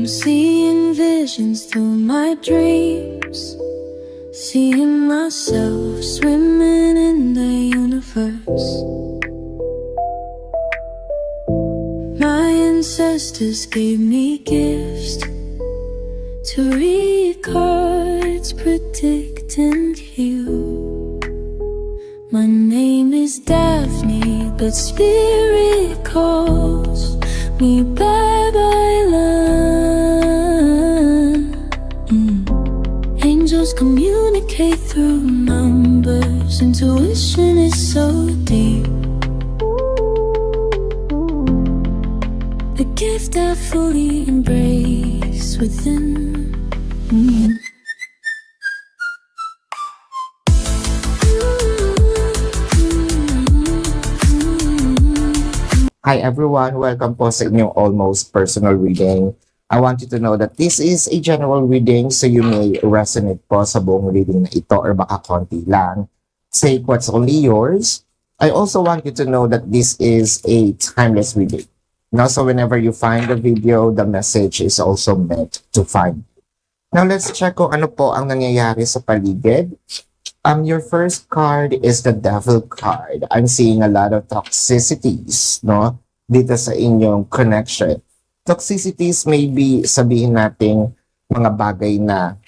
seeing visions through my dreams, seeing myself swimming in the universe. My ancestors gave me gifts to read cards, predict and heal. My name is Daphne, but spirit calls me bye-bye love. Angels communicate through numbers. Intuition is so deep. The gift I fully embrace within. Hi everyone, welcome po sa inyong almost personal reading. I want you to know that this is a general reading, so you may resonate po sa buong reading na ito or baka konti lang. Take what's only yours. I also want you to know that this is a timeless reading. Now, so whenever you find the video, the message is also meant to find. Now, let's check kung ano po ang nangyayari sa paligid. Your first card is the Devil card. I'm seeing a lot of toxicities, no? Dito sa inyong connection. Toxicities may be, sabihin natin, mga bagay na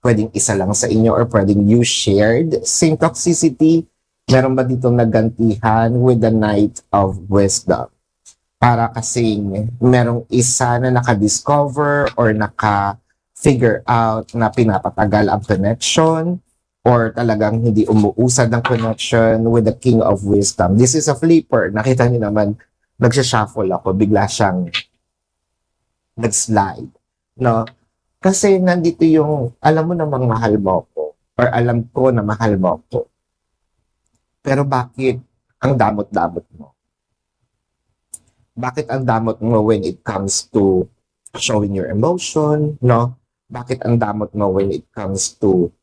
pwedeng isa lang sa inyo or pwedeng you shared. Same toxicity, meron ba dito nagantihan with the Knight of Wisdom? Para kasing merong isa na naka-discover or naka-figure out na pinapatagal ang connection or talagang hindi umuusad ng connection with the King of Wisdom. This is a flipper. Nakita niyo naman, nagsha-shuffle ako, bigla siyang nag-slide. No? Kasi nandito yung, alam mo namang mahal mo ko or alam ko na mahal mo ko. Pero bakit ang damot-damot mo? Bakit ang damot mo when it comes to showing your emotion, no? Bakit ang damot mo when it comes to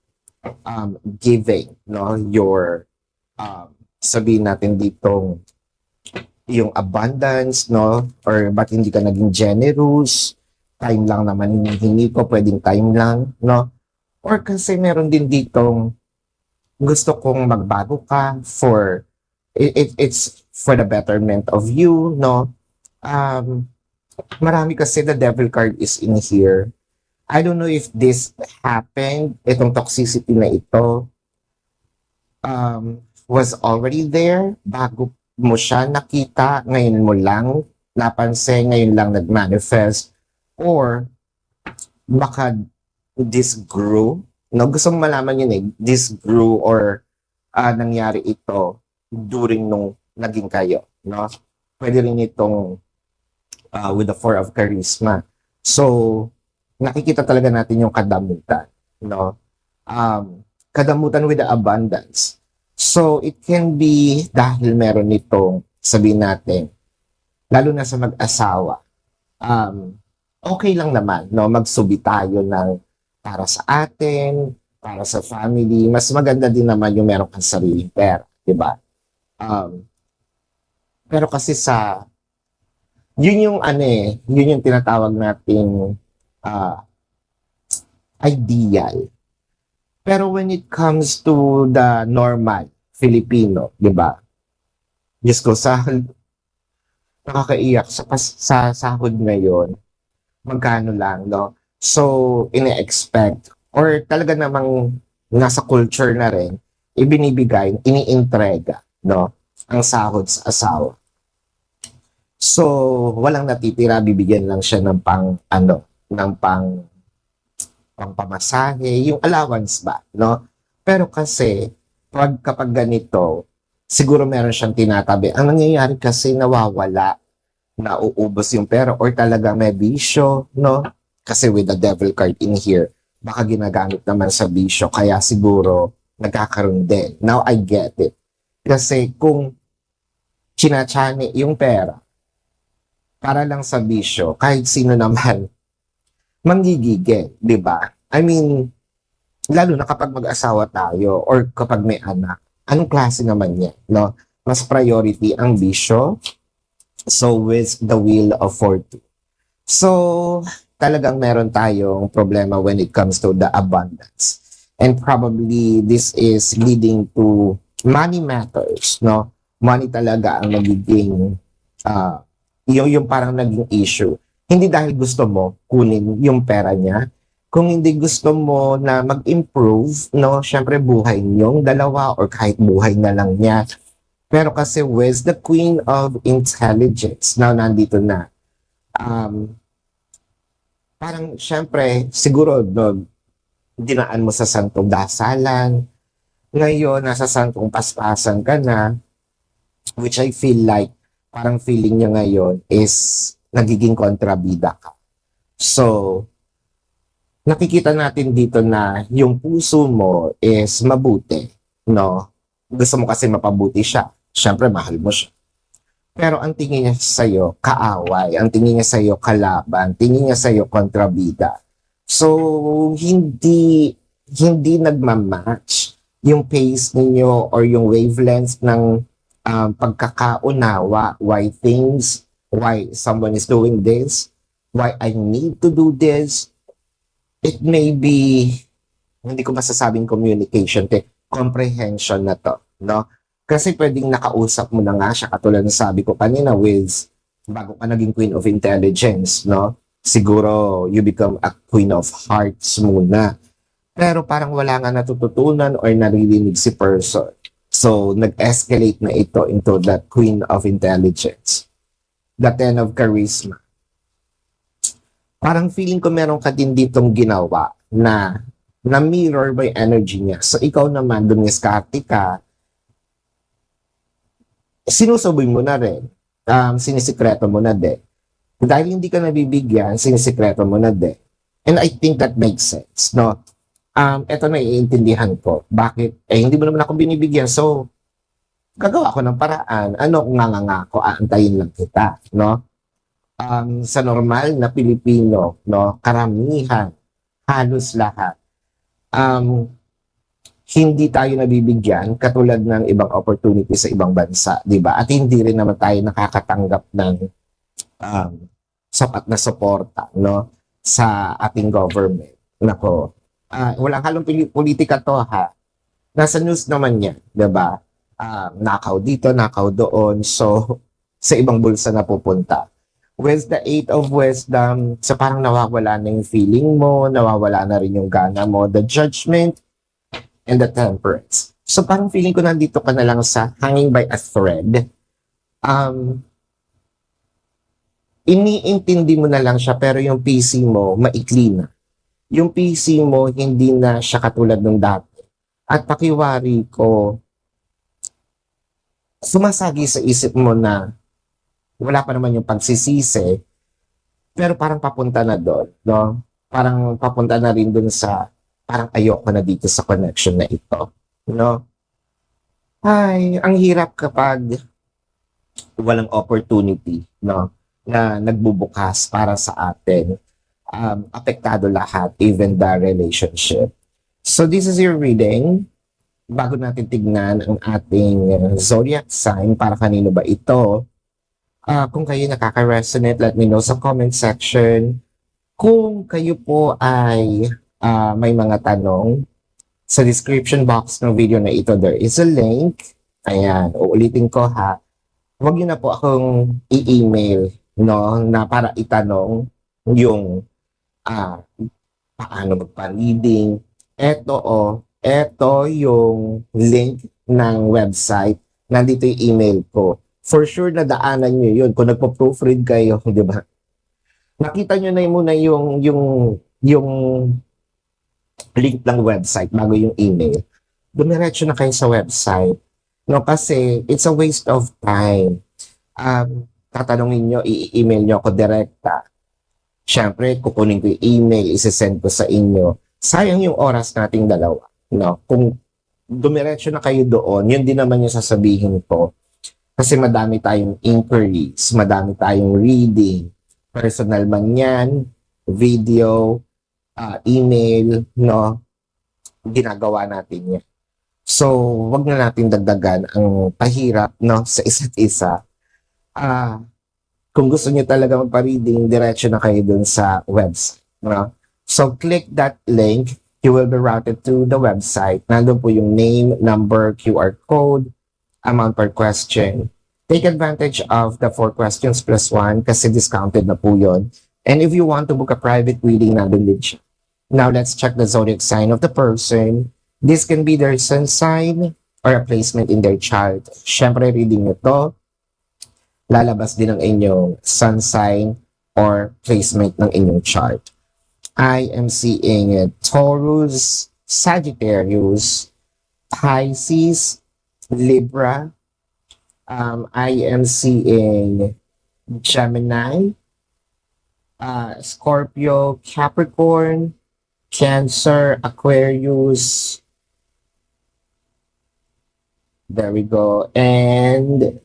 giving, no? Your, sabihin natin ditong, yung abundance, no? Or ba't hindi ka naging generous? Time lang naman hinihingi ko, pwedeng time lang, no? Or kasi meron din ditong gusto kong magbago ka for, it's for the betterment of you, no? Marami kasi the Devil card is in here. I don't know if this happened, itong toxicity na ito was already there bago mo siya nakita, ngayon mo lang napansin, ngayon lang nag-manifest, or baka this grew, no? Gusto mong malaman yun eh, this grew or nangyari ito during nung naging kayo, no? Pwede rin itong with the Four of Charisma. So, nakikita talaga natin yung kadamutan, no? Kadamutan with the abundance. So, it can be dahil meron itong, sabihin natin, lalo na sa mag-asawa, okay lang naman, no? Magsubi tayo ng para sa atin, para sa family. Mas maganda din naman yung meron kang sariling pera, di ba? Pero kasi sa yun yung yun yung tinatawag nating ideal. Pero when it comes to the normal Filipino, di ba? Diyos ko, nakakaiyak sa sahod ngayon, magkano lang, no? So, ine-expect, or talaga namang nasa culture na rin, ibinibigay, iniintrega, no? Ang sahod sa asawa. So, walang natitira, bibigyan lang siya ng pamasahe, yung allowance ba, no? Pero kasi, kapag ganito, siguro meron siyang tinatabi. Ang nangyayari kasi nawawala, nauubos yung pera, or talaga may bisyo, no? Kasi with the Devil card in here, baka ginagamit naman sa bisyo, kaya siguro nagkakaroon din. Now, I get it. Kasi kung chinachane yung pera, para lang sa bisyo, kahit sino naman, manggigigil, di ba? I mean, lalo na kapag mag-asawa tayo or kapag may anak, anong klase naman yan, no? Mas priority ang bisyo, so with the Wheel of Fortune. So, talagang meron tayong problema when it comes to the abundance. And probably this is leading to money matters, no? Money talaga ang nagiging, yung parang naging issue. Hindi dahil gusto mo kunin yung pera niya, kung hindi gusto mo na mag-improve, no? Syempre buhay niyong dalawa or kahit buhay na lang niya. Pero kasi with the Queen of Intelligence, now nandito na, parang syempre, siguro no, dinaan mo sa santong dasalan, ngayon nasa santong paspasan ka na, which I feel like, parang feeling niya ngayon is nagiging kontrabida ka. So, nakikita natin dito na yung puso mo is mabuti, no? Gusto mo kasi mapabuti siya. Syempre, mahal mo siya. Pero ang tingin niya sa'yo, kaaway. Ang tingin niya sa'yo, kalaban. Tingin niya sa'yo, kontrabida. So, hindi nagmamatch yung pace ninyo or yung wavelength ng pagkakaunawa. Why someone is doing this, why I need to do this. It may be, hindi ko masasabing communication, comprehension na to, no? Kasi pwedeng nakausap mo na nga siya, katulad ng sabi ko kanina with, bago ka naging Queen of Intelligence, no? Siguro, you become a Queen of Hearts muna. Pero parang wala nga natututunan or naririnig si person. So, nag-escalate na ito into the Queen of Intelligence. The Ten of Charisma. Parang feeling ko meron ka din ditong ginawa na mirror by energy niya. So, ikaw naman, dumiskarte ka, sinusuboy mo na rin. Sinisikreto mo na din. Dahil hindi ka nabibigyan, sinisikreto mo na din. And I think that makes sense, no? Ito na iintindihan ko. Bakit? Hindi mo naman ako binibigyan. So, gagawa ko ng paraan. Ano kung ngangako, aantayin lang kita, no? Sa normal na Pilipino, no? Karamihan, halos lahat. Hindi tayo nabibigyan katulad ng ibang opportunity sa ibang bansa, di ba? At hindi rin naman tayo nakakatanggap ng sapat na suporta, no, sa ating government. Nako, walang halong politika to, ha. Nasa news naman yan, di ba? Nakaw dito, nakaw doon, so sa ibang bulsa na pupunta. With the Eight of Wisdom, so parang nawawala na yung feeling mo, nawawala na rin yung gana mo, the Judgment, and the Temperance. So parang feeling ko nandito ka na lang sa hanging by a thread. Iniintindi mo na lang siya pero yung PC mo maikli na. Yung PC mo hindi na siya katulad ng dati. At pakiwari ko, sumasagi sa isip mo na wala pa naman yung pagsisisi, pero parang papunta na doon, no? Parang papunta na rin doon sa parang ayoko na dito sa connection na ito, no? Ay, ang hirap kapag walang opportunity, no, na nagbubukas para sa atin. Apektado lahat, even the relationship. So this is your reading. Bago natin tignan ang ating zodiac sign, para kanino ba ito? Kung kayo nakaka-resonate, let me know sa comment section. Kung kayo po ay may mga tanong, sa description box ng video na ito, there is a link. Ayan, uulitin ko, ha. Huwag niyo na po akong i-email, no, na para itanong yung paano magpa-reading. Ito yung link ng website. Nandito yung email ko. For sure na daanan nyo yun. Kung nagpo-proofread kayo, di ba? Nakita nyo na muna yung link ng website bago yung email. Dumiretso na kayo sa website. No, kasi it's a waste of time. Tatanungin nyo, i-email nyo ako direkta. Siyempre, kukunin ko yung email, isi-send ko sa inyo. Sayang yung oras nating dalawa. No? Kung dumiretso na kayo doon, yun din naman yung sasabihin ko. Kasi madami tayong inquiries, madami tayong reading, personal man yan, video, email, no? Ginagawa natin yan. So, wag na natin dagdagan ang pahirap, no, sa isa't isa. Kung gusto niyo talaga magpa-reading, diretso na kayo dun sa website. No? So, click that link. You will be routed to the website. Nandun po yung name, number, QR code, amount per question. Take advantage of the 4 questions plus 1 kasi discounted na po yun. And if you want to book a private reading, nandun din siya. Now, let's check the zodiac sign of the person. This can be their sun sign or a placement in their chart. Siyempre, reading nyo to, lalabas din ang inyong sun sign or placement ng inyong chart. I am seeing Taurus, Sagittarius, Pisces, Libra. I am seeing Gemini, Scorpio, Capricorn, Cancer, Aquarius. There we go. And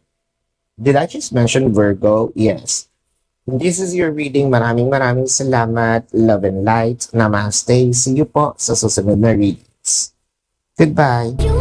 did I just mention Virgo? Yes. This is your reading. Maraming salamat. Love and light. Namaste. See you po sa susunod na readings. Goodbye.